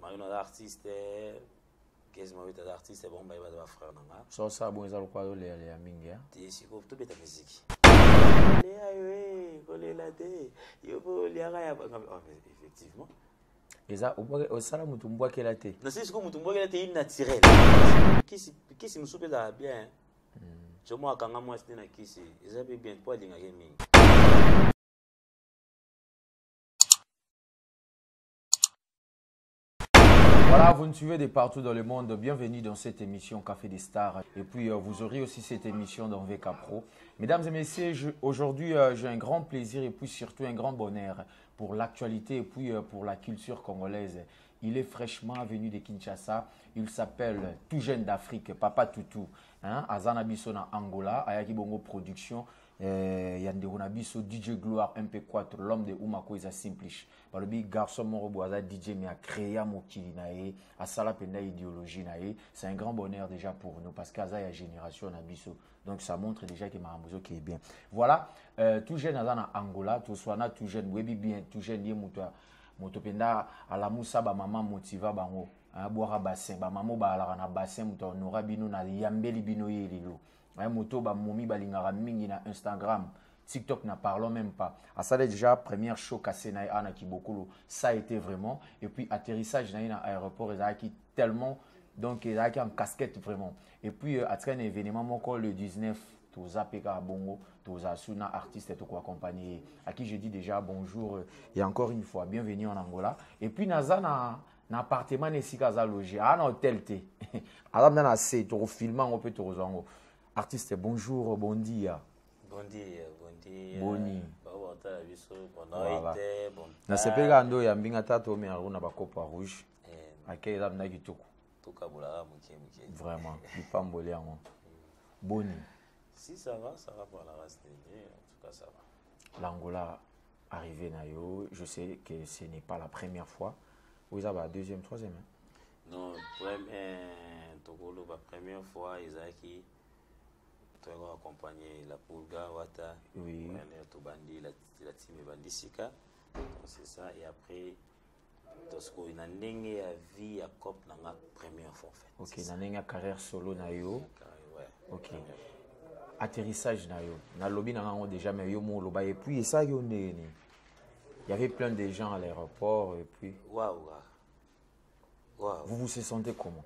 un artiste, qu'est-ce que tu artiste, bon, bah, il va devoir faire un So ça, bon, ils ont quoi les mingia. tu es tout bête à musique. Effectivement. Et ça, au salam, tu me vois qu'elle a été. Non, c'est ce que tu vois qu'elle est naturelle. Qui me soupe bien. Je moi quand moi c'était na qui c'est, ils avaient bien pas de gaming. Voilà, vous nous suivez de partout dans le monde. Bienvenue dans cette émission Café des Stars. Et puis, vous aurez aussi cette émission dans VK Pro. Mesdames et messieurs, aujourd'hui, j'ai un grand plaisir et puis surtout un grand bonheur pour l'actualité et puis pour la culture congolaise. Il est fraîchement venu de Kinshasa. Il s'appelle Tout Jeune d'Afrique, Papa Toutou. Azana Biso na Angola, Ayaki Bongo Production. Yandero Biso, DJ Gloire MP4, l'homme de Oumako Isa Simplish. Par le big garçon Morobo Aza DJ mais a créé Mokili Nae, a Salapenda idéologie Nae. C'est un grand bonheur déjà pour nous parce qu'Aza y a génération Nabiso. Donc ça montre déjà que Marambozo qui est bien. Voilà, tout jeune Azana Angola, tout soina tout jeune, Webi bien, tout jeune Yé Motopenda à la Moussa, ba maman motiva bango. Boira bassin, ba maman ba la bassin, mouton, Nora Bino na Yambeli Bino Yelilo. Moto ba momi balingara mingi na Instagram, TikTok n'a parlons même pas. À ça déjà première show cassé na ana Kibokolo, ça a été vraiment et puis atterrissage na aéroport qui tellement donc il a qui en casquette vraiment. Et puis à un événement mon le 19 tous APK Bongo, tous Asuna artistes et tout quoi accompagné à qui je dis déjà bonjour et encore une fois bienvenue en Angola et puis nazana na appartement ici kaza logé à un hôtel té. Alors dans la c'est tout filmant on peut tout rejoindre. Artiste, bonjour, bon dia. Bon dia, bon dia. Boni. Voilà. Na sepeka ndo ya mbinga tato me aruna ba copa rouge. Akei la mna kitoko. Toka bola muke. Vraiment, il pas mbolé en. Boni. Si ça va pour la race en tout cas ça va. L'Angola arrivé na yo, je sais que ce n'est pas la première fois. Vous avez la deuxième, troisième. Non, Togolo la première fois Isaki tu as accompagné la Pulga Wata, oui, la team Bandisika, c'est ça. Et après, parce qu'on a une vie à COP dans la première fois en fait. Ok, on a une carrière solo na yo. Ouais. Ok. Atterrissage na yo. Na lobby na nga déjà mais yo mo loba et puis ça yo né. Il y avait plein de gens à l'aéroport et puis. Waouh. Vous vous sentez comment?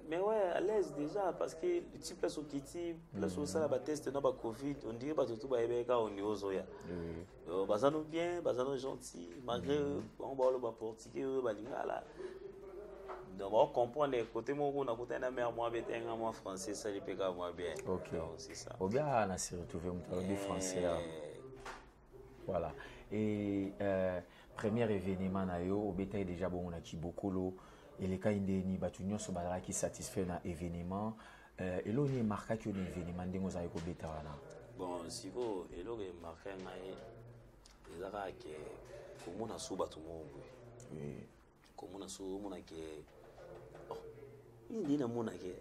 Mais ouais, à l'aise déjà, parce que le type place au Kiti, place au Sala test dans le Covid, on dirait que tout va bien au niveau Zoya. Bazano bien, bazano gentil, malgré on va le portiquer, balingala. Donc on comprend les côtés on a côté la mère moi bétain moi français ça les péga moi bien. OK. C'est ça. Au bien on a se retrouvé un français. Voilà. Et premier événement na yo au bétail déjà bon on a Kibokolo. Et les cas ni batunion so badala qui satisfait na événement et là on est marqué que un événement ndingo za ko betana bon si vous et là est marqué na les ara que comme on a sous batu mo oui comme on a sous mon que oh indi na mona que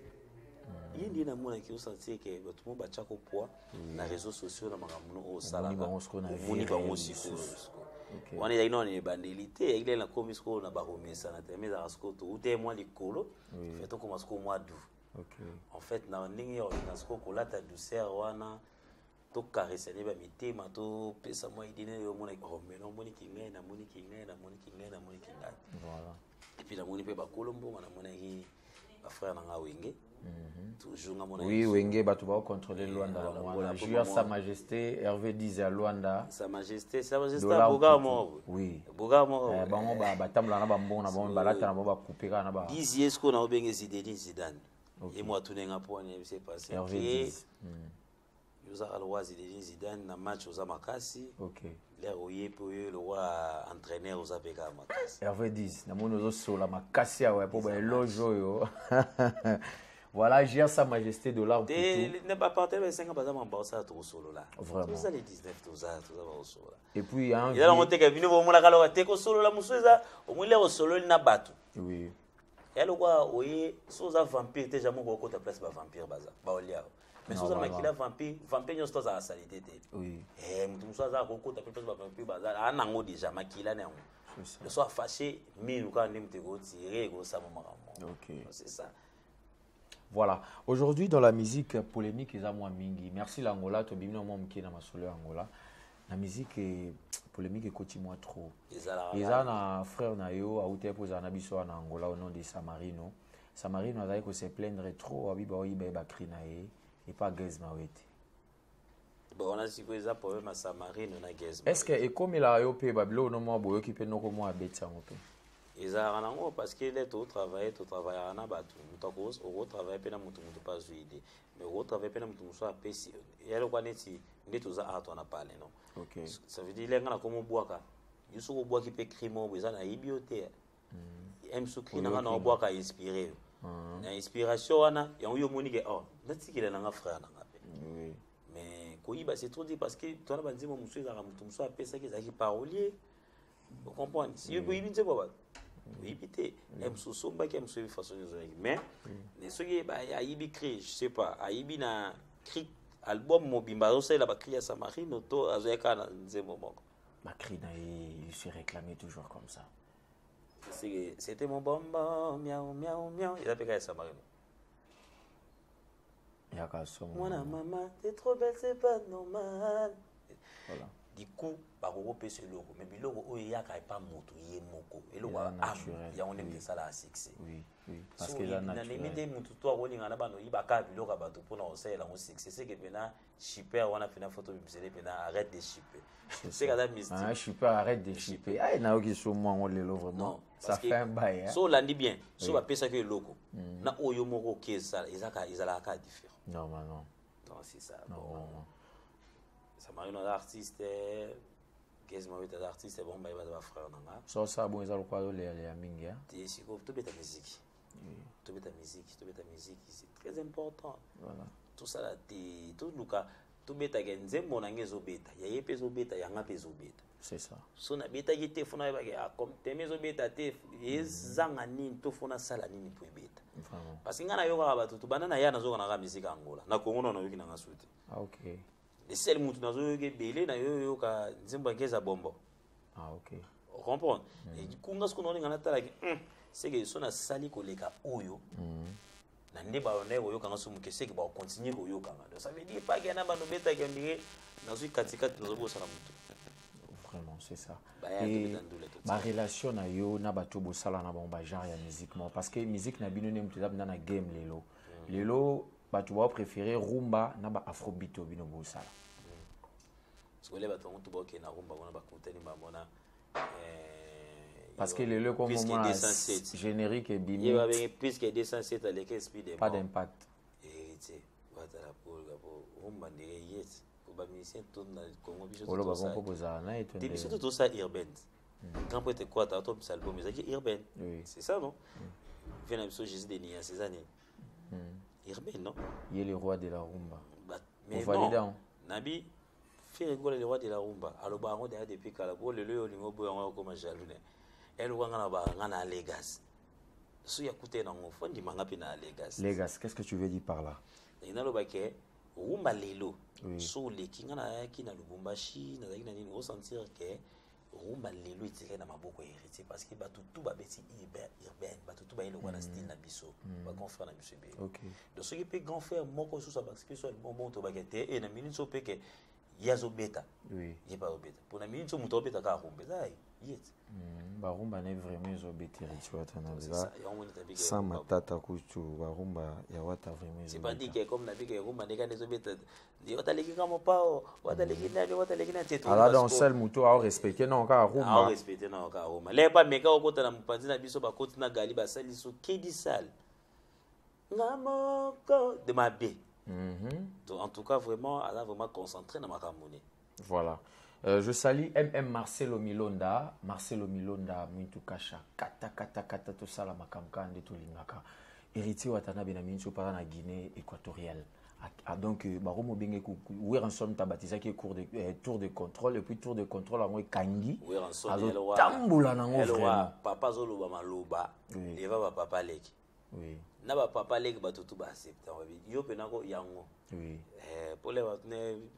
on sentit que batu mo ba chako poa na réseaux sociaux na makamno o sala ni bango sko na ni bango siko. On est dans une bandélité, il est la commission qu'on a baromé ça, mais à ce côté où t'es moi les colos, fait on commence au mois d'août. En fait, dans l'année dans ce qu'on a ta douceur, on a tout caressé les bamités, ma tout pesa moi il dit au moins oh mais non moni qui na moni qui voilà. Et puis la moni peut ba Colombo, na moni ba frère na Wenge. Oui, Wenge batu ba contrôler Luanda. Jure Sa Majesté, Hervé 10 à Luanda. Sa Majesté Bogamo. Oui. Bogamo. Bango ba tamla na ba mbona ba balata na ba couper na ba. 10 years qu'on a obengé Zidane. Et moi tout n'est pas pour ne c'est passé. Hervé 10. Nous avons Zidane na match aux Amakasi. OK. Les royers pour le roi entraîneur aux APK Amakasi. Hervé 10 na mono zo so la Makasi ouais pour ba lojo yo. Voilà, j'ai Sa Majesté de l'art. Il n'est pas parti avec 5 ans, parce que ça tout solo là. Vraiment. Tout ça les 19, tout ça au solo là. Et puis il y a un. Il a monté que venu pour la calor, t'es au solo là, monsieur ça, au moins les au solo il n'a pas tout. Oui. Et le quoi, oui, sous un vampire, t'es jamais au côté place, vampire baza, baolia. Mais sous un maquillage vampire nous sommes à la salité. Oui. Eh, nous sommes à au côté place, vampire baza, ah non déjà maquillage non. le soit fâché mais nous quand même te tirer comme ça maman. OK. C'est ça. Voilà. Aujourd'hui, dans la musique polémique, ils ont moins mingi. Merci l'Angola, tu as bien qui na masolo Angola. La musique polémique est continue trop. Ils ont un frère na yo a outé pour un abisso en Angola au nom de Samarino. Samarino a dit se plaindre trop abi ba oyiba ba krinae et pas gaz mawete. Bon, on a si quoi ça problème à Samarino na gaz. Est-ce que et comme il a yo pe bablo no mo boyo qui peut no ko mo abetsa mo pe. Ils ont parce qu'il est au travail à Nabatu. Nous au travail, puis nous pas idée. Mais au travail, puis nous sommes pas si. Il y a le quoi n'est-il n'est tout ça à toi n'a pas non. OK. Ça veut dire les gens comme bois car. Ils sont au bois qui peut crimo, ils ont la bibliothèque. Aime ce qui n'a pas bois qu'à inspirer. L'inspiration ana, il y a eu monique oh, n'est-ce qu'il est dans un frère n'a pas. Oui. Mais quoi il c'est trop dit parce que toi n'a dit mon monsieur ça nous sommes pas ça qui parolier. Vous comprenez? Si vous y pas éviter aime somba qui aime se façon mais ceux qui a ibi créé je sais pas a ibi na cri album mobimba aussi là ba créer sa marine auto azeka na nzembo moko ma cri na il se réclamait toujours comme ça c'était mon bamba miaou miaou miaou il a payé sa marine il y a qu'à son mon maman t'es trop belle c'est pas normal voilà. Du coup, par européen c'est logo, mais biloko oyo ya ka pas moto yé moko. Et le wa ya on aime ça la succès. Oui, oui. Parce que là naturel. Na limite moto to woni ngana bano yiba ka biloko bato pour na osela on succès. C'est que maintenant shipper on a fait une photo bimsele maintenant arrête de shipper. C'est quand même mystique. Ah, shipper arrête de shipper. Ah, na oki so moi on le vraiment. Ça fait un bail. So landi bien. So ba pesa que logo. Na oyo moko ke ça, ils ala ka différent. Non, non. Non, c'est ça. Non. Samarino d'artiste, quasiment des artistes, bon, bah, il va avoir frère nanga. Ça, bon, ils ont quoi les mingi. Tu sais quoi, tout bête la musique. Tout bête la musique, c'est très important. Voilà. Tout ça là, tout le cas, tout bête à gagner, mon angezo bêta. Il y a peso bêta, il y a un peso bêta. C'est ça. Son bêta qui te fona comme tes maisons bêta, te zangani, to fona salanini pour bêta. Vraiment. Parce que ngana yo ba tout banana ya nazo na musique Angola. Na Congo na yo ki na ngasuti. Ah OK. Les seuls mutu nazo yoke belé na yo ka nzimba ngeza bombo. Ah OK. On comprend. Et du coup ngas ko noni ngana tala ki c'est que sona sali ko leka oyo. Na ndeba one oyo kanga sumu ke c'est que ba continuer ko yo kanga. Ça veut dire pas que na ba no beta ke ndire nazo katika nazo bosa na mutu. Vraiment, c'est ça. Et ma relation na yo na bato bosala na bon ba genre ya musiquement parce que musique na bino nem tuzab na game lelo. Lelo bato ba préférer rumba na ba afrobeat bino bosala. Parce que les bato on tuba ke na rumba on ba konteni ba mona parce que lelo comme moment générique et bimi. Il va bien plus que 207 à l'équipe speed. Pas d'impact. Et tu sais, voilà pour rumba de yes. Ba musicien tourne dans le Congo biso tout ça. Des biso tout ça urbain. Quand peut être quoi ta top album mais c'est urbain. C'est ça non? Vient biso Jésus de Nia ces années. Urbain non? Il est le roi de la rumba. Mais non. Nabi fait rigoler le roi de la rumba. Alors ba on derrière depuis kala ko le olingo boyo comme jaloune. Elle ngana ba ngana Legas. So ya kuté na ngofo ndi manga pe na Legas. Legas, qu'est-ce que tu veux dire par là? Ina lo ba ke rumba lelo. So les kinga na ki na Lubumbashi na nini on sentir que rumba lelo itikena maboko héritier parce que ba tout ba beti urbain ba tout ba ile wana style na biso ba grand frère na biso be. OK. Donc ce qui peut grand frère moko so ça parce que so le moment to ba kete et na minute so pe que yazo beta. Oui. Il pas beta. Pour na minute so muto beta ka rumba ça yet. Ba rumba na vraiment zo beta héritier watana là. Sans matata kuchu ba rumba ya wata vraiment. C'est pas dit que comme na bi que rumba neka nezo beta. Wataleki kama pao, wataleki nani, wataleki nani tetu. Alors dans seul muto a respecter non ka rumba. A respecter non ka rumba. Les pas meka okota na mpanzi na biso ba koti na gali ba sali so kedi sal. Ngamoko de ma bé. Donc en tout cas vraiment, elle a vraiment concentré dans ma camoune. Voilà. Je salue MM Marcelo Milonda, Muntu Kasha, kata to sala makamka nde to lingaka. Héritier watana benaminso para na Guinée équatoriale. Donc baromo benge ku Weranson tabatisa qui cours de tour de contrôle et puis tour de contrôle en kangi. Weranson tambula nango vraiment. Papa zolo ba maloba. Il va papa leki. Oui. Na ba papa leki batutu ba accepter. Yo penako yango. Oui. Pour les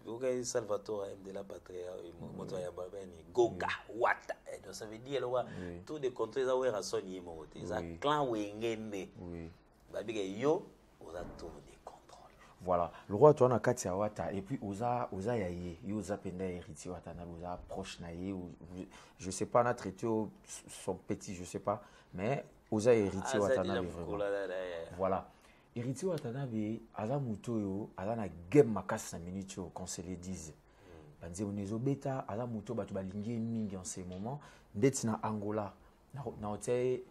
okay Salvatore de la patria moto ya baba ni Goga Wata. Donc ça veut dire là tout de contre ça ouais rason yimo te. Ça clan wengende. Oui. Ba biga yo oza tour de contrôle. Voilà, le roi toi na kati ya Wata et puis oza yaye, yo oza penda héritier Wata na oza proche na ye ou je sais pas na traité son petit, je sais pas, mais oza héritier Wata na vraiment. Voilà. Héritier Watanabe, aza muto yo, aza na game makasi na minute yo, qu'on se le dise. Banze onezo beta, aza muto batu balingi mingi en ce moment. Ndeti na Angola, na ote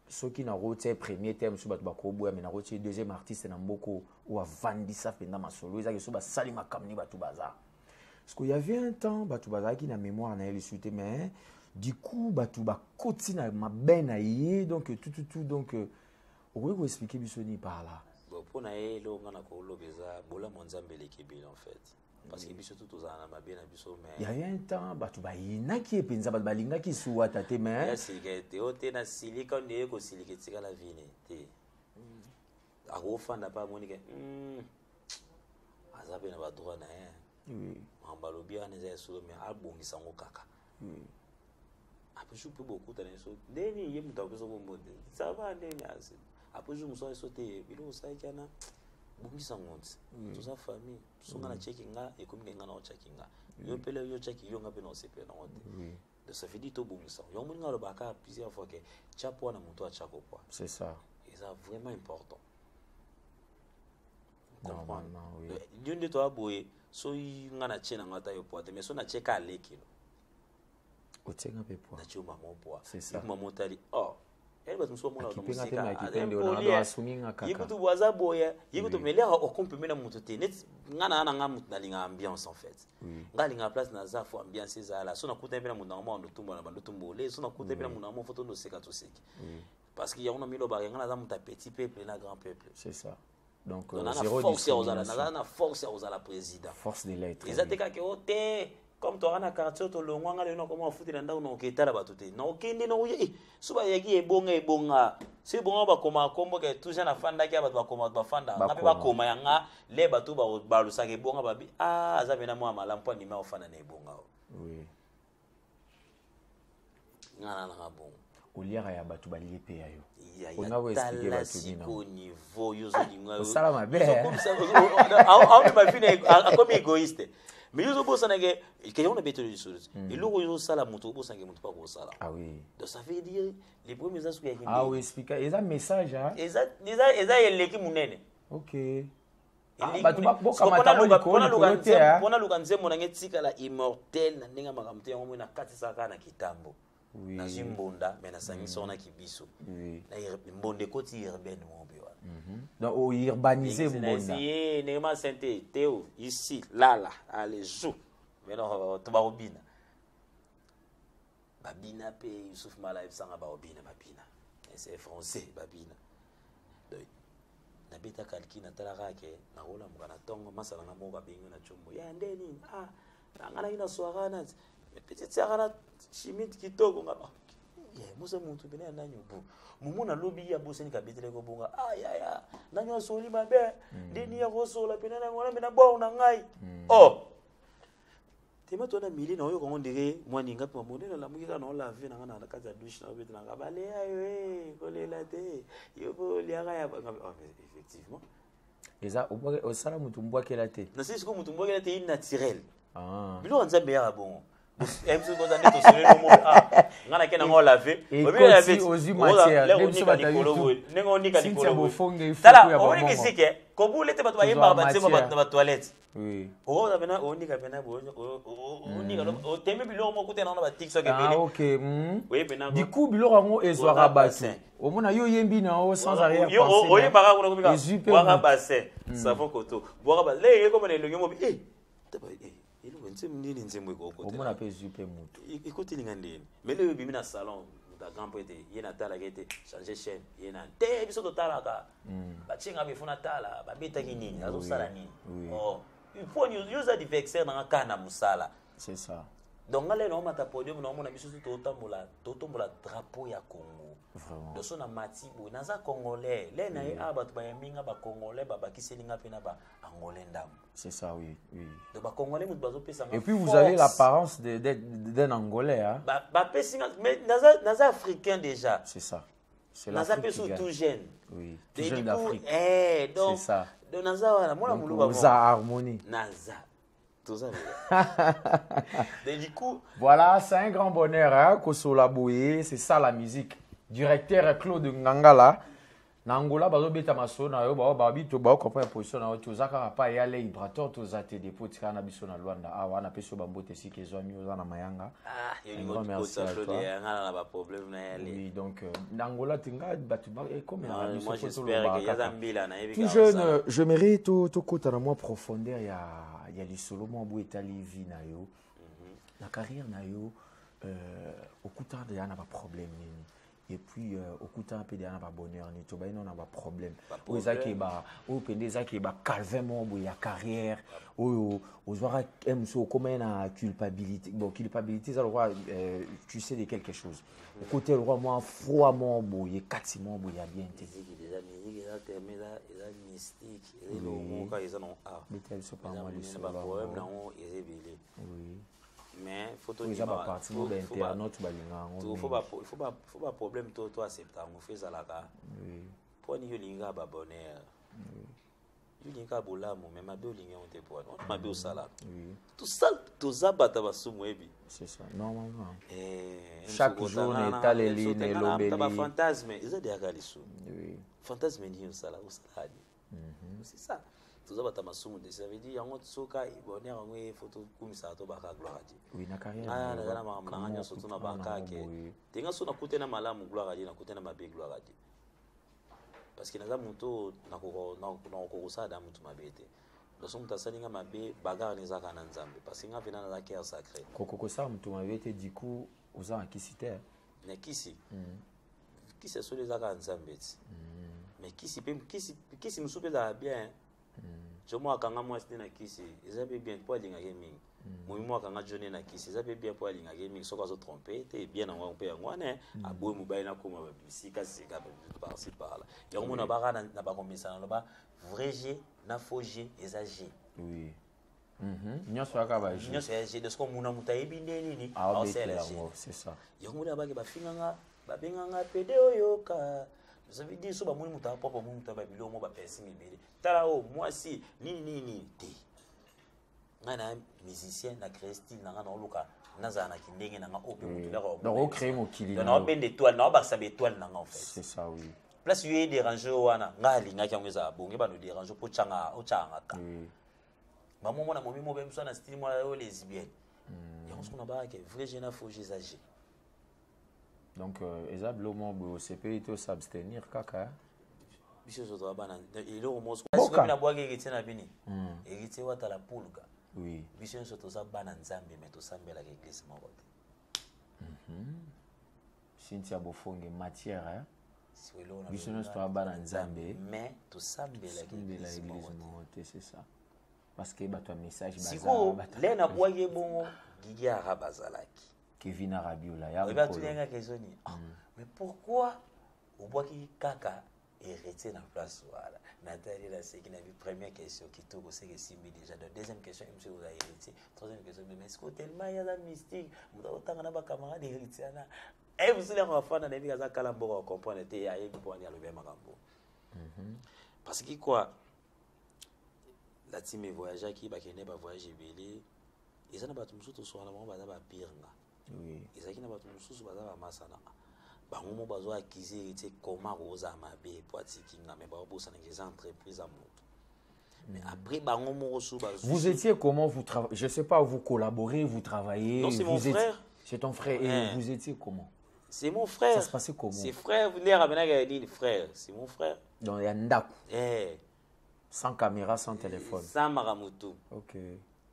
soki na rote premier thème sur batu bakobo, mais na rote deuxième artiste na mboko ou avandisa penda masolo, ezaki so ba sali makamni batu baza. Parce qu'il y avait un temps batu baza qui na mémoire na elle suite, mais du coup batu bakoti na mabe na ye, donc tout donc on peut expliquer bisoni par là. Pour naé lo ngana ko lo beza bola monzambe lekebile en fait parce que biso tout ozana mabe na biso mais il y avait un temps batu ba yinaki epenza batu balingaki suwa tate mais ya silike ote na silika ndeye ko silike tika la vini te ako fanda pa monike azabe na ba droit na oui mambalo bia na za solo mais abongisa ngo kaka après je peux beaucoup tane so ndeni ye muta ko so bombo ça va ndeni asi après je me suis sauté bilo saikana bungisa ngonzi to sa famille songa na checking nga e komi nga na checking nga yo pele yo checking yo nga pe no sepe na ngote de ça fait dit to bungisa yo mo ngalo baka plusieurs fois que chapo na muto a chako kwa c'est ça et ça vraiment important normalement oui dieu de to aboye so nga na chena ngata yo poate mais so na cheka lekilo otenga pe poa na chuma mo poa c'est ça maman tali oh elle va nous mona na musika akipende ona asuminga kaka yikutu bwaza boya yikutu melera okompemena mutu te net ngana na nga mutu na linga ambiance en fait nga linga place na za fo ambiance ezala so na kuta pena mutu na mo ndo tumbo na bando tumbo le so na kuta pena mutu na mo photo ndo seka to seki parce qu'il y a on a mis le barrière ngana za mutu petit peuple na grand peuple c'est ça donc zéro force ozala na force ozala président force de l'être ezateka ke ote comme tu as un quartier to longwanga le no comment foutre ndako no ketala batute no okende no ye suba yaki ebonga c'est bon ba koma kombo ke toujours na fanda ki abatu ba koma ba fanda ngape ba koma yanga le batu ba lusaka ebonga babi azabe na mwa malampo ni ma ofana na ebonga oui ngana na bon oliara ya batu baliye pe yayo on a vu expliquer batu ni au niveau yozo dinga ça ma belle comme ça on ma fille comme égoïste mais yozo bossa na ke on a beto de choses et lo yozo sala moto bossa ke moto pas ko sala ah oui donc ça veut dire les premiers aspects qui ah oui expliquer eza message hein eza yeleki munene OK batu boka pona luka nzembo na ngetika la immortel na ndinga makamte yango na kati saka na kitambo oui na zimbonda mais na sangisa na kibiso oui na mbonde koti urbaine mo bewa donc au urbaniser mbonda si nema santé Théo ici là allez joue mais non to ba robina babina pe Youssouf Malaïf sanga ba robina babina c'est français babina donc na beta kalki na talaka ke na rola mukana tongo masala na mo babingo na chombo ya ndeni ngana ina soarana petite sarana chimite kitoko ngaba ye musa muntu bina na nyubu mumu na lobi ya boseni kabetele ko bonga aya na nyo soli mabe ndeni ya kosola pena na ngona mena bo na ngai oh tema to na mili na oyo ko ndire mwani ngapi mamonela la mukika na la vie na ngana na kaza douche na betu na ngabale ayo kolela te yo bo liaka ya effectivement eza au sala mutu mbwakela te na sisi ko mutu mbwakela te naturel bilo nzambe ya bon MC ko zande to sele no mo ngana kena ngo laver obi laver ozi matière dem so batakolo nengo nika likolo bofonge ifu ya ba mo kisike ko bulete batu bayemba ba tsema ba toilette oui na bena onika bena bo onika o tembe bilo mo kutena na ba TikTok ebele OK oui bena du coup bilo rango ezwara batu omona yo yembi na o sans arrière pensée yo oyeba ko komika boira bassin savon koto boira ba le ko mona elongi mo il wente mnini nzembo ko ko omona pe zupe mutu écoute linga ndeni mais le bimi na salon da grand poète yena tala kete changer chaîne yena te biso to tala ka ba chinga bifuna tala ba beta ki nini azo sala nini oh il faut use the vexer na kana musala c'est ça donc ngale no mata podium no mona biso to tombola drapeau ya Congo Vraiment. de son amati boy naza congolais les na aba to ba minga ba congolais ba kiselinga pe na ba angolais ndam. C'est ça, oui, oui. De ba congolais mutu bazo pesa. Et puis vous avez l'apparence d'un angolais, hein. Ba pesinga mais naza africain déjà. C'est ça. C'est naza pe tout jeune. Oui, tout jeune d'Afrique. Donc c'est ça. De naza wana mona muluba. Naza harmonie. Naza. Tout ça. Du coup, voilà, c'est un grand bonheur, hein, Kosola Boye, c'est ça la musique. Directeur Claude Ngangala, Nangola, bazo beta maso na yo ba babi to ba comprendre position na to zaka pa ya le vibrateur to za te dépôt tika na biso na Luanda. Ah wana peso ba mbote si ke zo mi oza na mayanga. Ah, yo ngo merci à toi. Ngana na ba problème na ya le. Oui, donc Nangola tinga batu ba et comme na moi j'espère que yazambila na yebi. Tout jeune, je mérite to kota na moi profondeur ya li solo mo bu etali vie na yo. La carrière na yo okuta de yana ba problème nini. Et puis okuta un peu de yana ba bonheur ni to ba ino na ba problème. O ezaki ba o pende ezaki ba calvin mo bu ya carrière o ozwara emso comme na culpabilité. Bon culpabilité ça le roi tu sais de quelque chose. Au côté le roi moi froid mo bu ye kati mo bu ya bien te. Déjà musique ça termine là, il mystique, il est ka ils non ah. Mais tel so pas moi les so ba problème na on est oui. Mais faut te dire ba parti mo internaute ba linga il faut pas problème to accepter on fait ça là ka. Oui. Pour ni yolinga ba bonheur. Oui. Yolinga bolamo mais ma yolinga on te pour on ma bio sala. Oui. Tout ça tout ça bata ba sumu ebi. C'est ça. Normalement. Chaque jour est les lobeli. Ta ba fantasme, ils ont des agalisu. Oui. Fantasme ni yo sala usala. C'est ça. Tout ça bata masumu de ça veut dire yango tsoka bonheur yango e photo kumisa to baka gloire a Dieu. Oui na carrière. Ah na na mama na nya soto na baka ke. Tenga so na kutena malamu gloire a Dieu na kutena mabe gloire a Dieu. Parce que naza muto na ko sa da mutu mabete. Loso muta salinga mabe bagarre ni zaka na nzambe parce que nga vena na cœur sacré. Koko sa mutu mabete du coup oza akisite. Na kisi. Kisi so les zaka nzambe. Mais kisi musupe da bien. Je moi quand moi c'était na kisi, ils avaient bien pour aller gaming. Moi quand nga journée na kisi, ils avaient bien pour aller gaming, so quoi tromper, t'es bien en on peut en né, a boy mobile na comme bisika sika par ci par là. Et on na ba na ba comme ça na ba vrai G na faux G exagé. Oui. Nyoso akaba G. Nyoso G de ce qu'on muna muta ebinde nini? Ah c'est ça. Yango na ba ke ba finganga ba benganga pede oyoka. Ça veut dire que ba moni muta papa moni muta ba bilo mo ba pesi mibele. Tala o moi si nini te. Ngana musicien na Christi na ngana oluka naza na kindenge na nga ope mutula ko. Donc on crée mon kili. Na ben d'étoile na ba sa étoile na nga en fait. C'est ça oui. Place yé déranger wana ngali nga kyangeza bonge ba no déranger po changa o changa ka. Ba mo mona momi mo be mso na style mo la lesbienne. Ya on se na ba ke vrai jeune faux gisage. Donc, Ezab Lomo CP il s'abstenir kaka. Biso zo to bana il au mosco. Est-ce que na boage héritier na bini? Héritier wa la pulga. Oui. Biso zo to za bana nzambe mais to sambela ke église moko. Cynthia Bofonge matière hein. Biso zo to bana nzambe mais to sambela ke église moko, c'est ça. Parce que bato message baza. Siko le na boage bongo gigi arabazalaki. Kevin Arabiola, ya mais pourquoi au bois qui kaka héritier dans place voilà Nathalie là c'est qui n'a vu première question qui tout c'est que Simbi déjà la deuxième question monsieur vous a héritier troisième question mais est-ce que tellement il y a la mystique vous autant na ba camarade héritier na et vous allez enfin na navika za kalambo comprendre te ya yebi pour aller le même makambo parce que quoi la team voyageur qui ba kene ba voyager belé ils en ba tout musuto so na ba za ba pirnga. Oui. Ezaki na bato mususu baza ba masana. Bango mo bazo akiser héritier comment roza mabe pour atikinga mais ba bossa na les entreprises à moto. Mais après bango mo rosu bazo. Vous étiez comment vous travaillez? Je sais pas, vous collaborez, vous travaillez. Non, c'est mon frère. C'est ton frère et vous étiez comment? C'est mon frère. Ça se passait comment? C'est frère, vous n'avez ramené dit frère, c'est mon frère. Donc il y a ndaku. Sans caméra, sans téléphone. Sans maramutu. OK.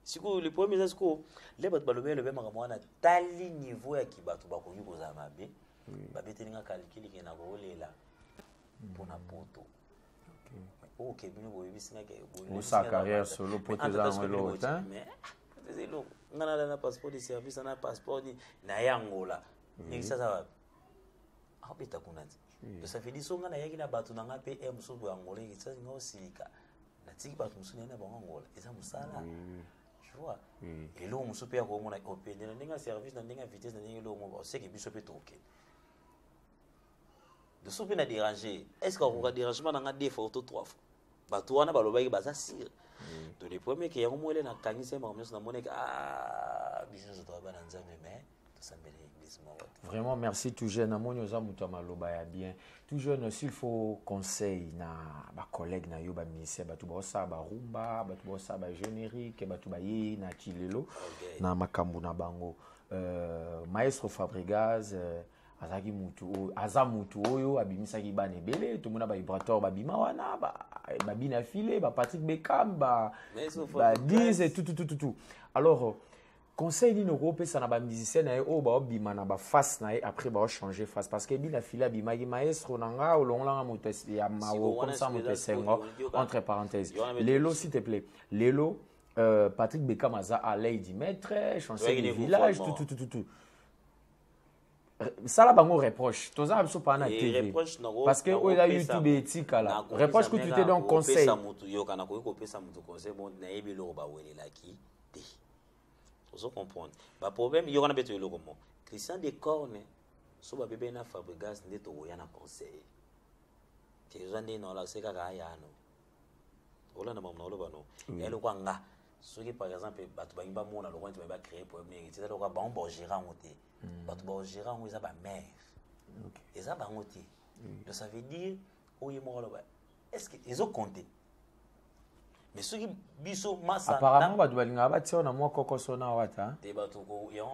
Siko le premier siko les bato balobé le même mwana tali niveau ya kibatu bakoki koza mabe babetelinga calcul ke na kolela pona poto OK bino boyebisinga ke bo sa carrière solo poteza ngolo ta mais zelo ngana na passeport de service na passeport na yangola ngi sasa beta kunanzi ça fait dire songa na yaki na batu na ngape musu bo angola ça ngo silika na tiki batu musu na ba angola eza musala tu vois et lo musu pe ko mona open na ndinga service na ndinga vitesse na ndinga lo mo c'est que biso pe toke de soupe na déranger est-ce qu'on va dérangement na nga deux fois ou trois fois batu wana baloba ki baza sire to les premiers qui ont moelé na kangise ma na moneka business to ba na nzambe mais to sambele vraiment merci tout jeune amoni oza muto maloba ya bien tout jeune s'il faut conseil na ba collègue na yo ba ministère batu ba sa ba rumba batu ba sa ba générique batu ba ye na kilelo na makambu na bango maestro Fabregas azaki mutu aza mutu oyo abimisaki bana ebele tomona ba vibrateur ba bima wana ba bina filé ba Patrick Beckham ba 10 et tout alors conseil ni noko pesa na ba musicien na o ba obima na ba face na après ba changer face parce que bina filé bima ki maestro nanga olonga mutu ya mawo comme ça mutu sengo entre parenthèses Lelo s'il te plaît Lelo Patrick Beckham aza à Lady Maître chanson du village tout ça là bango reproche tous ça pas na TV parce que o la YouTube etika là reproche que tu te donnes conseil yo kana ko pesa mutu conseil bon na yebi lo ba welela ki te vous comprendre ba problème yo kana beto lo comme Christian de Corne so ba bebe na Fabregas ndeto ya na conseil ke zande no la seka ka ya no ola na mamna lo ba no elo kwa nga ce qui par exemple batu ba imba mona lo kwa tu ba créer problème c'est là quoi ba on bon gérant moté batu ba gérant ou za ba mère et ça ba ngoté donc ça veut dire oye mo lo ba est-ce que ils ont compté mais ceux qui biso massa apparemment batu balinga ba tia na mo kokoso na wata te batu ko yo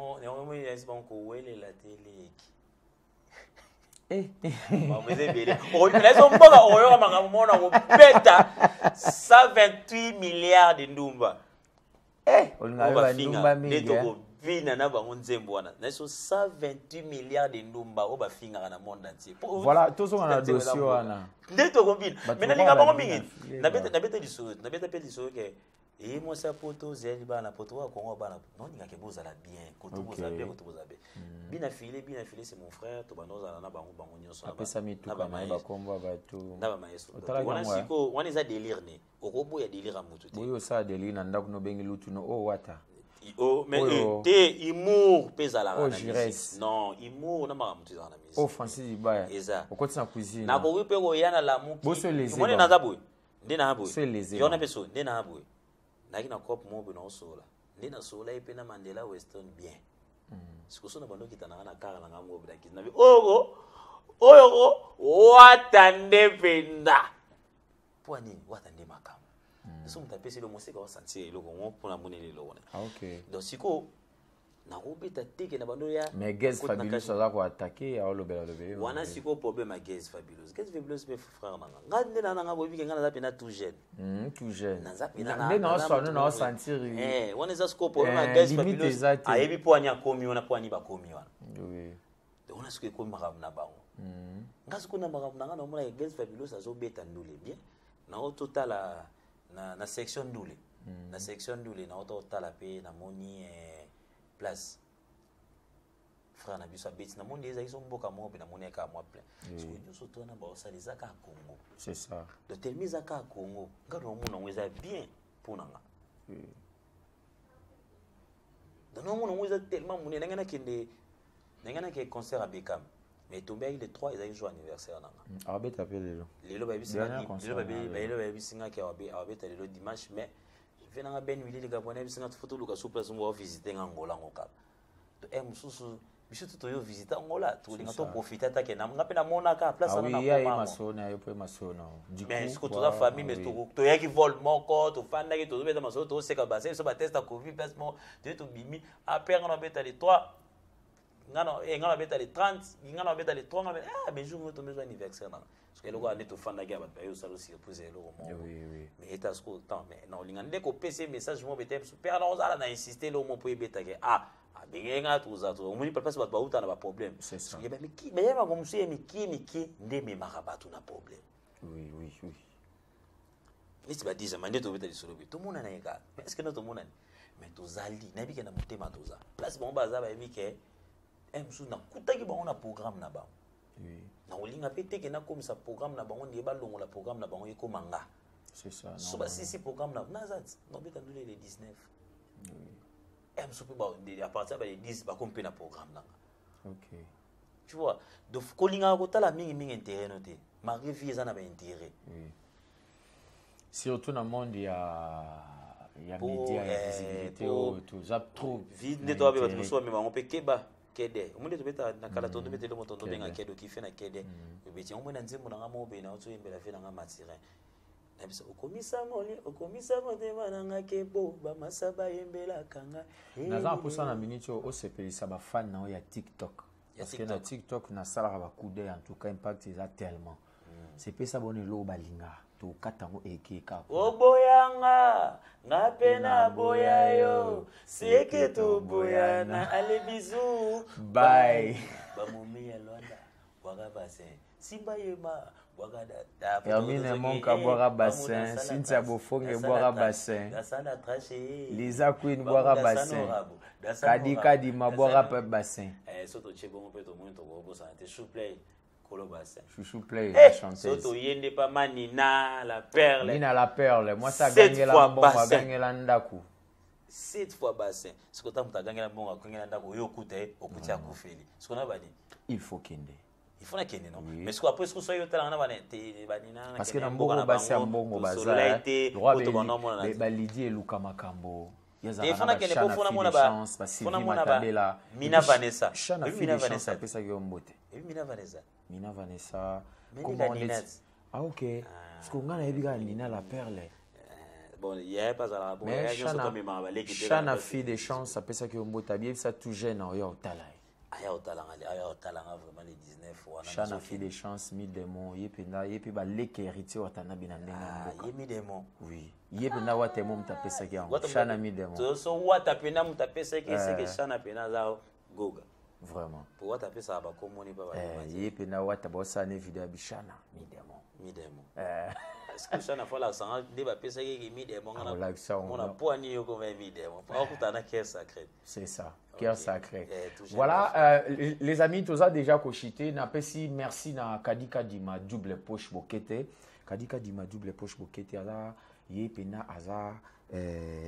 mo yes bon ko wele la télé on beta 128 milliards de ndumba na 128 milliards de ndumba o ba finga na monde entier voilà tous on a dossier wana ndeto kombina mais na linga bango mingi na beta liso ke et moi ça poto zeli bana poto wa Congo bana non ninga ke bozala bien koto bozala bien bina filé c'est mon frère to banoza na bango nyonso apesa mitu na ba kombo batu na ba maestro wana siko wana za délire ne okobo ya délire mutu te boyo sa délire na ndako no bengi lutu no o wata mais te humour pesa la na musique non humour na ma mutu za na musique o Francis Ibaya okoti na cuisine na ko pe ko yana la muki moni na zaboy ndina haboy yo na peso ndina haboy na kina cop mo bino sola ndina sola ipe na Mandela Western bien sikoso na bando kitana na kara na ngambo bida kitana bi oyo watande penda poani watande makam so mutapesi le musika wa sentir le ngo pona monele lo wana okay donc siko na robeta teke na bando ya mais Gaz Fabulous za ko attaquer a lobela wana siko problème à Gaz Fabulous mes frères nanga ngande na nanga bobi ngana za pena tout jeune naza pena na sentir wana za siko problème à Gaz Fabulous ayebi poani akomi wana poani ba komi wana oui donc on a ce que comme marabu na bango ngazi kuna marabu nanga na mona Gaz Fabulous azobeta ndule bien na total na section ndule na section ndule na total pe na moni place frère na biso abeti na monde eza iso mboka mobe na moni ka moi plein parce que nous surtout na ba osaliza ka Congo c'est ça de telmiza ka Congo ngado mona ngweza bien pour nanga donc mona ngweza tellement mona ngana kende ngana ke concert à Beckham mais tombé il est 3 ils a eu jour anniversaire nanga abeta appelé lelo ba bisinga ke abeta lelo dimanche mais venanga ben wili le Gabonais bisinga photo luka sous place on va visiter Angola ngokaba to mususu biso to yo visiter Angola to linga to profiter ta ke na ngape na mona ka place na na masona yo pe masona du coup mais ce que toute la famille mais to yaki vol moko to fanda ke to beta masona to seka base so ba test covid parce mo to bimi après on beta les 3 ngana beta les 30 ngana beta les 3 mais jour to mes anniversaire na parce que le gars net to fanda ke ba yo salo surprise le moment oui mais eta sko temps mais non lingande ko PC message mo beta super na ozala na insister le mo po beta ke benga tuza to omuni papa ba uta na ba problème c'est ça mais miki mais yema ko msuye miki ndeme makabatu na problème oui niti ba diza mande to beta lisolo bi to mona na yeka mais est-ce que no to mona mais to zali na bike na mutema toza place bon baza ba mike msu na kutaki ba on a programme na ba na olinga pe te kena comme ça programme na bango ndiye balongola programme na bango eko manga. C'est ça. So ba si programme na nazat no beta ndule les 19. Et so pe ba à partir ba les 10 ba comme pe na programme là. OK. Tu vois, donc kolinga ko tala mingi intérêt noté. Ma vie ça na ba intérêt. Oui. Surtout dans le monde il y a médias, il y a visibilité, tout ça trop. Vide toi ba so me bango pe keba. Kede omunde tobeta na kala tondo betele moto tondo benga kedo ki fe na kede beti omuna nzembo na ngamo be na oto yembela fe na ngama matirin na biso okomisa motema na ngake bo ba masaba yembela kanga naza posa na minute o sepelisa ba fan na ya TikTok parce que na TikTok na sala ba kude en tout cas impact is tellement c'est pe ça bonne lo balinga to katango ekeka oboyanga ngape na boyayo seke to boyana ale bisous bye bamomi ya Lwanda bwaga bassin simba yema bwaga da Hermine Monka bwaga bassin Cynthia Bofonge bwaga bassin dasana traché Lisa Queen bwaga bassin Kadi bwaga pe bassin soto chebongo pe to muito go santé souple Kolo bassin chouchou play la chanteuse soto yende pa Nina la perle Nina la perle moi ça gagne la bomba gagne la ndaku 7 fois bassin ce que tu as gagné la bomba gagne la ndaku yo kute okutia kufeli ce qu'on a bani il faut kende il faut na kende non mais ce après ce que soyo tala na bani te banina parce que na mbongo bassin mbongo baza droit ba Lydie et Luka Makambo il faut na kende pour fona mona ba fona mona ba Mina Vanessa Mina Vanessa pesa yo mbote Mina Vanessa comment on dit ah ok parce qu'on a eu Nina la perle bon il y a pas à la bonne Chana fille des chances ça pesa que mbote bien ça tout jeune en yo tala aya otala vraiment les 19 wana Chana fille des chances mi démon yepe ba leke héritier watana bina ndenga mboka mi démon oui yepe na wate mo mtapesa ki yango Chana mi démon so wata pena mtapesa ki c'est que Chana pena za goga vraiment pour wata pesa ba komoni ba yepe na wata ba sana video bi Chana mi démon est-ce que Chana faut la sang de ba pesa ki mi démon on a poani yo comme mi démon pas kutana cœur sacré c'est ça cœur sacré voilà les amis tous a déjà cochité na pesi merci na Kadika Dima double poche bokete Kadika Dima double poche bokete ala yepena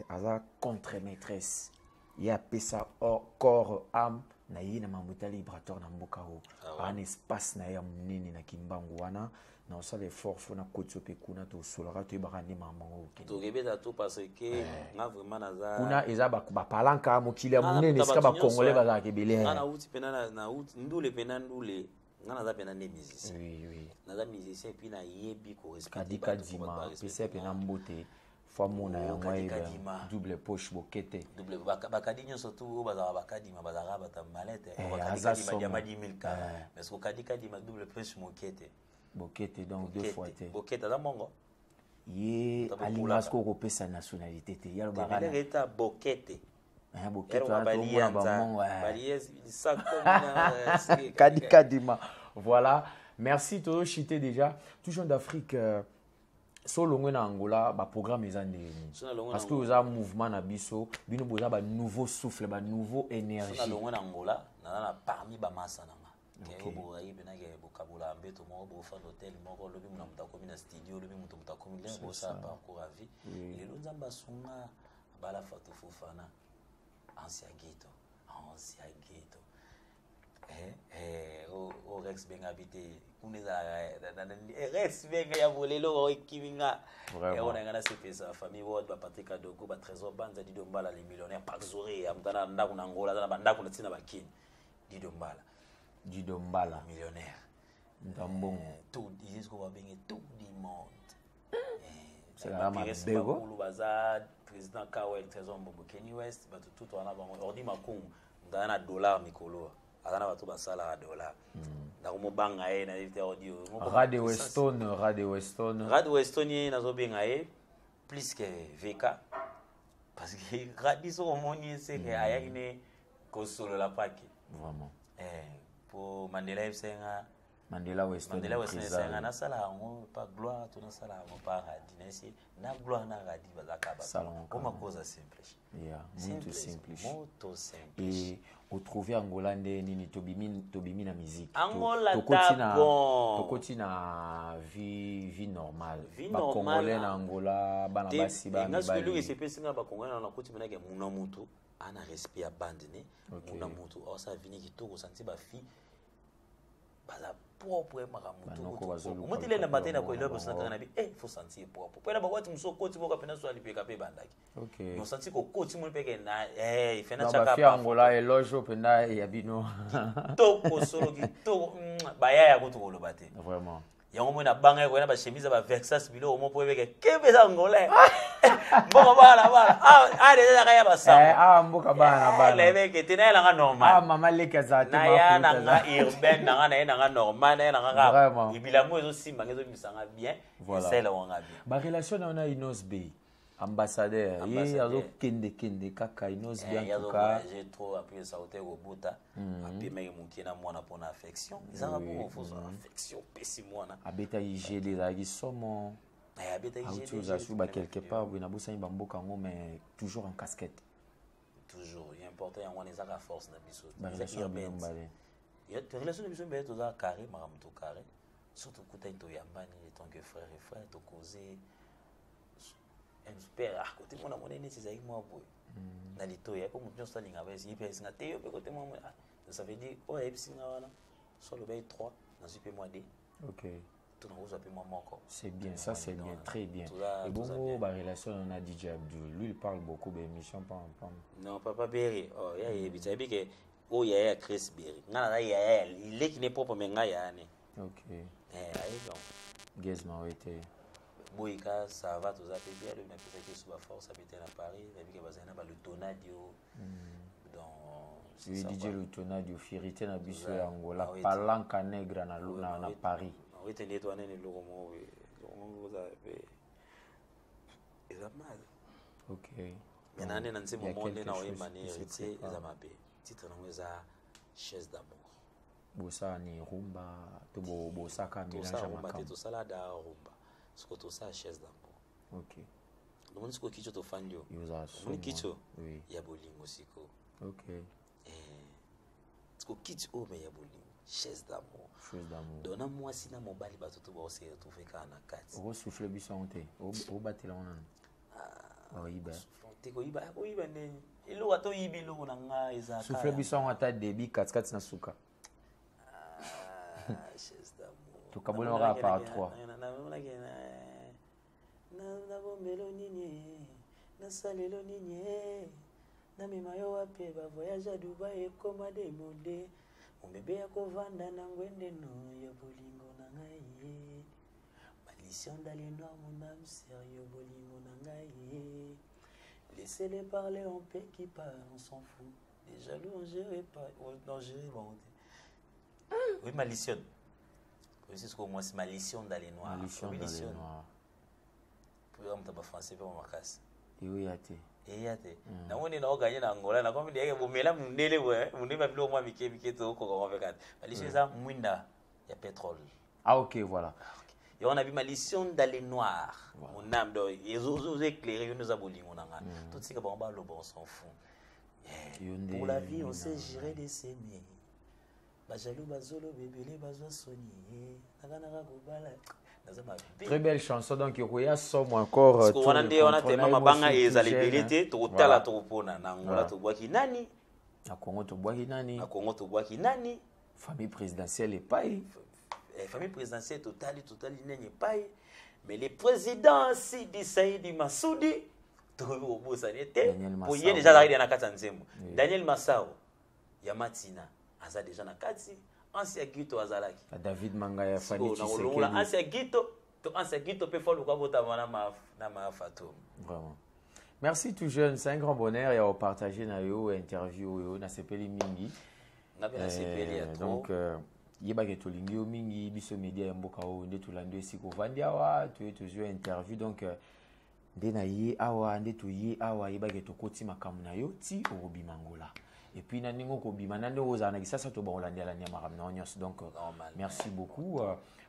aza contre maîtresse ya pesa corps âme na ye na mamuta libérateur na mboka o un espace na ya munene na kimbangu wana na osala effort fona kotso pe kuna to solara to ba ne mamango to rebeta to parce que nga vraiment naza kuna eza ba palanka mokili ya munene ska ba congolais ba za ke belé na uti pena na uti ndule pena ndule nga naza pena ne musicien oui naza musicien puis na yebi ko respecter Kadika Dima pesa pena mbote famona ya ngwaiba double poche bokete double bakadinyo surtout bazaba bakadima bazara bata malete bakadika Dima ya 10000 ka mais ko Kadika Dima double poche mokete bokete donc deux fois te bokete za mongo ye alingasko ko pesa nationalité te ya ba bana reta bokete bokete na to mona ba mongo balies ça comme Kadika Dima voilà merci to chité déjà toujours d'Afrique solo ngwe na Angola ba programme ezande parce que vous avez mouvement na biso bino boza ba nouveau souffle ba nouveau énergie solo ngwe na Angola na parmi ba masa na ke bo ayi bena ke bokabula mbeto mo bo fa hotel moko lobi muna mutako mina studio lobi mutu mutako mina bo sa parcours à vie lelo nzamba sunga bala fatu fufana ancien ghetto o Rex benga habité kuneza Rex benga ya volelo o kiminga et on a ngana sepesa famille wod ba Patrick Adoko ba trésor banza Dido Mbala les millionnaires Park Zoré amtana ndaku na Angola na bandako na tina bakini Dido Mbala millionnaire ndambongo tout ils disent qu'on va benga tout du monde c'est la mabego baza président Kawel trésor Mbombo Kenny West ba tout wana ba ordi makum ndana dollar mikolo azana batu basala dollar na komobanga ye na invité audio Radio Weston ye nazo benga ye plus que VK parce que Radio so moni c'est que ayine ko solo la paki vraiment pour Mandela Senga Mandela Western Western na sala ngo pas gloire to na sala ngo pas radinesi na gloire na radi bazaka salon comme cause simple. Yeah, muito simples. Muito simple. Et au trouver Angola nini tobimi na musique. Angola tokoti na vie normale. Ba Congolais na Angola bana basi ba mibali. Ngasiko luki sepesi ba Congolais na koti menake muna mutu ana respect ya bande ne. Muna mutu o sa vini kitoko santi ba fi baza propre makamutu. Mutile na batena ko ile bosa kana bi faut sentir propre. Pela ba wati musokoti boka pena so alipeka pe bandaki. Okay. No santi ko koti mun peke na ifena chaka. Ba fi Angola eloge penda ya bino. Toko solo kitoko baya ya kutu kolo bate. Vraiment. Yango mona banga ko na ba chemise ba Versace bilo omo po peke kebe za Angola. Mboko bala deja kaya basa mboka bana lebe tena la normal mama leka za te na ya na nga urbain na nga normal na nga ibila mo ezo simba ngezo bisanga bien c'est là on a bien ba relation na Inos Bey ambassadeur ye azo kende kaka Inos Bey en tout cas j'ai trop appuyé ça au Buta puis mais mukina mwana pona affection izanga bon faut affection pessimona abeta igele za gisomo quelque part, mais toujours en casquette. Toujours. Il est important, il y a une force dans le il y a des relations qui sont carré, carré. Surtout quand tu es en tant que frère et frère, tu causes un super à côté de mon amour, c'est moi. Dans les toits, il y a beaucoup de choses qui ça veut dire, oh, il y a sur le bail 3, dans le mois D. Ok. C'est bien, ça c'est bien, très bien. Et bon, la relation on a DJ Abdul, lui il parle beaucoup d'émissions pas en prendre. Non, Papa Berry, oh, il y a Chris Berry. Il est qui n'est pas pour me gagner. Ok. Gazma, oui, Boïka, ça va, tout ça, bien, mais peut-être que sur la force, habiter à Paris, il y a le Tonadio. Oui, DJ le Tonadio, Firité, na Bissou et Angola, Palanca Negra na Paris. Oui, tu es tourné le logo, vous avez. C'est mal. Ok. Maintenant, on a un moment où on a une manière de se faire. Titre nous a chaise d'amour. Bossa ni rumba, to bossa ka mélange à makam. Tout ça là da rumba. Ce que tout ça chaise d'amour. Ok. Le monde ce que kicho to fandio. Yo kicho. Oui. Ya bolingo siko. Ok. Ce que kicho mais ya bolingo. Chaise d'amour. Dona moi si na mobali bato to ba se retrouver kana kati. O souffle bisonte. O batela onan. O iba. Te ko iba ne. Ilo ato ibi lo na nga ezaka. Souffle bison ata debi kat na suka. Chaise d'amour. To kabona ora par 3. Na bombelo nini. Na salelo nini. Na mimayo wape ba voyage à Dubaï et comme à demandé. Mon bébé ya kovanda na ngwende no ya bolingo na ngai malmission d'aller noir mon âme sérieux bolingo na ngai laissez-les parler on paie qui parle on s'en fout les jaloux on gère pas non gérer bon oui malmission oui c'est ce que moi c'est malmission d'aller noir malmission d'aller noir pour on t'a pas français pour ma casse et oui até eyate namoni na oganye na Angola na kombi yake bomela mundele we muneba bilo mwa mikebike to ko konvekate malisieza mwinda ya pétrole ok voilà et on a vu malison d'aller noir mon âme do ils éclairer nous a bolingo nanga tout ce que bon ba lo bon s'en fout pour la vie on sait gérer des s'aimer ba jaloux bazolo bébélé bazwa soni nakana ka kobala. Très belle chanson, donc il y a somme encore. Parce qu'on a dit, on a tellement mabanga et les libérés, tout à la tropona, n'angola to boaki nani. À Congo to boaki nani. À Congo to boaki nani. Famille présidentielle et paille. Famille présidentielle totale n'est pas. Mais les présidents si di Saïdi Massoudi, trouvé au bout ça n'était. Pour y déjà arrivé dans Katanzemo. Daniel Massao, Yamatina, Aza déjà na Kati. Ancien Guito Azalaki. David Mangaya Fani Tshisekedi. Ancien Guito peut faire le quoi na ma fatou. Vraiment. Merci tout jeune, c'est un grand bonheur et à partager na yo interview yo na sepeli mingi. Na bien sepeli à donc yeba ke to lingi mingi biso media mboka o nde to lando esiko vandi awa to toujours interview donc nde na ye awa nde to ye awa yeba ke to koti makamu na yo ti obi mangola. et puis naningo ko bima nande ozana ça ça to ba holandi la nyama na onyos donc merci beaucoup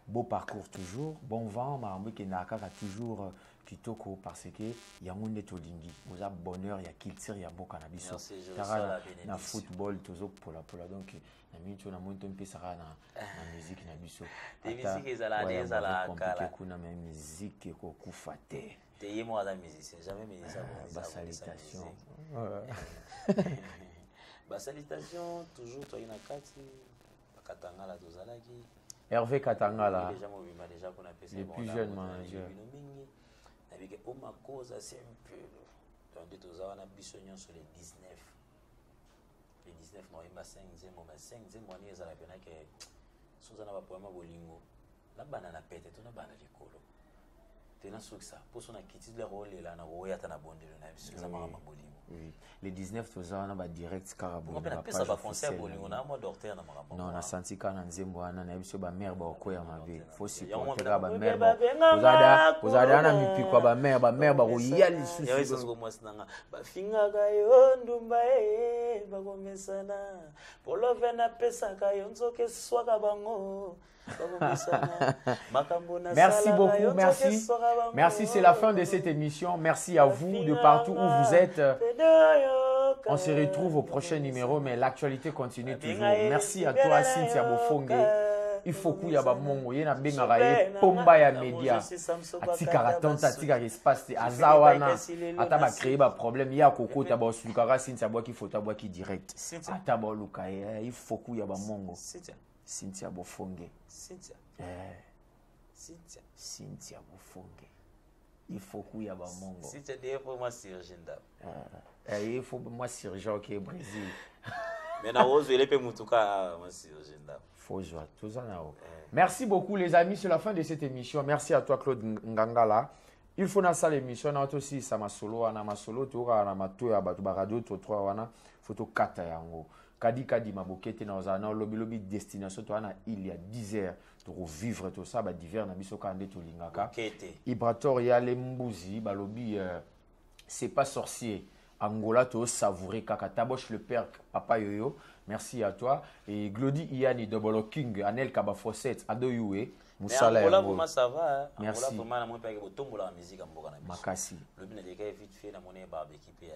beau parcours toujours bon vent marambo ki na kaka toujours kitoko parce que yango nde tolingi oza bonheur ya culture ya mboka na biso tara na football tozo pola donc na mincho na monto mpesaka na musique na biso te musique ezala kala kuna même musique ko kufa te te yemo aza musicien jamais musicien salutation salutation toujours toi na kati Katangala tozalaki Hervé Katangala déjà qu'on appelle le plus jeune manager avec Oma cause c'est un peu donc tous on a bisogno sur les 19 novembre 5e mois ni ezala pena que sozana ba poema bolingo la banana pete tona bana likolo tena suksa pour son akiti le rôle là na roya tana bondelo na biso za mama bolingo les 19 tozana ba direct karabo on peut ça ba français bolingo na moi docteur na mama non na senti kana nzembo ana na biso ba mère ba okoya mabe faut supporter ba mère ozada na mipiko ba mère ba roya lisusu ya eso ko moi sinanga ba finga ga yo ndumba ba komesana polove na pesa ka yo nzoke swaka bango. Merci beaucoup, merci. Merci, c'est la fin de cette émission. Merci à vous de partout où vous êtes. On se retrouve au prochain numéro, mais l'actualité continue toujours. Merci à toi, Cynthia Bofongue. Il faut qu'il y ait mongo, il y a benga pomba ya média. Atika ratonta, atika espace, azawana. Ataba créer ba problème, il y a koko taba sukara Cynthia boki photo boki direct. Ataba luka, il faut qu'il y ait mongo. Cynthia Bofongue. Cynthia Bofongue. Il faut qu'il y ait un mongo. Cynthia est pour moi chirurgien d'âme. Il faut moi chirurgien qui est Brésil. Mais na ose il peut mutuka moi chirurgien d'âme. Faut jouer tout ça na. Merci beaucoup les amis, c'est la fin de cette émission. Merci à toi Claude Ngangala. Il faut na ça l'émission na aussi ça ma solo ana ma solo to na mato ya batu ba radio to 3 wana photo kata yango. Kadi mabokete na ozana lobi destination to ana il y a 10 heures pour vivre tout ça ba divers na biso kande to lingaka Ibrator ya le mbuzi balobi c'est pas sorcier Angola to savourer kaka taboche le père papa yoyo merci à toi et Glody Iani Double King Anel Kaba Fosset Adoyoué Musala Angola vraiment ça va merci Angola vraiment na moi pa ke tombola la musique mboka na biso makasi lobi na deka vite fait na monnaie ba équipe ya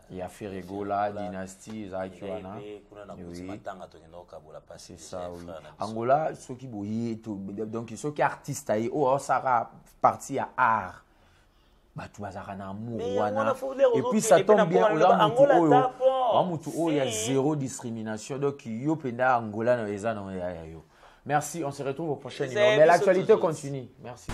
ya Ferregola dynastie Zakiwana c'est ça oui Angola ceux qui boyi donc ceux qui artistes aïe oh ça a parti à art batu bazaka na amour wana et puis ça tombe bien au mutu il y a zéro discrimination donc yo penda Angola na eza na yo merci on se retrouve au prochain numéro mais l'actualité continue merci